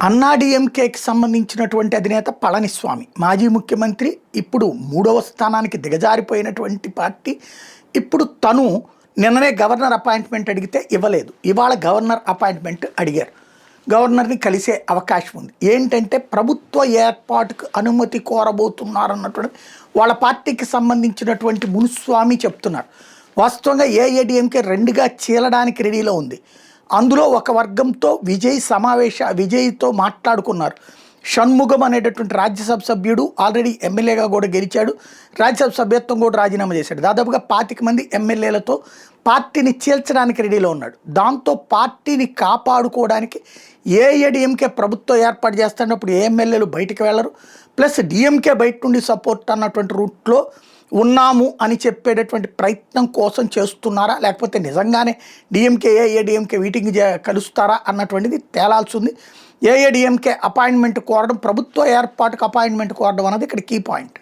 అన్నాడీఎంకేకి సంబంధించినటువంటి అధినేత పళనిస్వామి మాజీ ముఖ్యమంత్రి, ఇప్పుడు 3వ స్థానానికి దిగజారిపోయినటువంటి పార్టీ. ఇప్పుడు తను నిన్ననే గవర్నర్ అపాయింట్మెంట్ అడిగితే ఇవ్వలేదు. ఇవాళ గవర్నర్ అపాయింట్మెంట్ అడిగారు. గవర్నర్ని కలిసే అవకాశం ఉంది. ఏంటంటే ప్రభుత్వ ఏర్పాటుకు అనుమతి కోరబోతున్నారన్నటువంటి వాళ్ళ పార్టీకి సంబంధించినటువంటి మునుస్వామి చెప్తున్నారు. వాస్తవంగా ఏఐఏడీఎంకే రెండుగా చీలడానికి రెడీలో ఉంది. అందులో ఒక వర్గంతో విజయ్తో మాట్లాడుకున్నారు. షణ్ముగం అనేటటువంటి రాజ్యసభ సభ్యుడు ఆల్రెడీ ఎమ్మెల్యేగా కూడా గెలిచాడు. రాజ్యసభ సభ్యత్వం కూడా రాజీనామా చేశాడు. దాదాపుగా 25 మంది ఎమ్మెల్యేలతో పార్టీని చీల్చడానికి రెడీలో ఉన్నాడు. దాంతో పార్టీని కాపాడుకోవడానికి ఏఐఏడీఎంకే ప్రభుత్వం ఏర్పాటు చేస్తున్నప్పుడు ఏ ఎమ్మెల్యేలు బయటికి వెళ్ళరు. ప్లస్ డిఎంకే బయట నుండి సపోర్ట్ అన్నటువంటి రూట్లో ఉన్నాము అని చెప్పేటటువంటి ప్రయత్నం కోసం చేస్తున్నారా, లేకపోతే నిజంగానే డిఎంకే ఏఐఏడీఎంకే మీటింగ్ కలుస్తారా అన్నటువంటిది తేలాల్సి ఉంది. ఏఐఏడీఎంకే అపాయింట్మెంట్ కోరడం, ప్రభుత్వ ఏర్పాటుకు అపాయింట్మెంట్ కోరడం అన్నది ఇక్కడ కీ పాయింట్.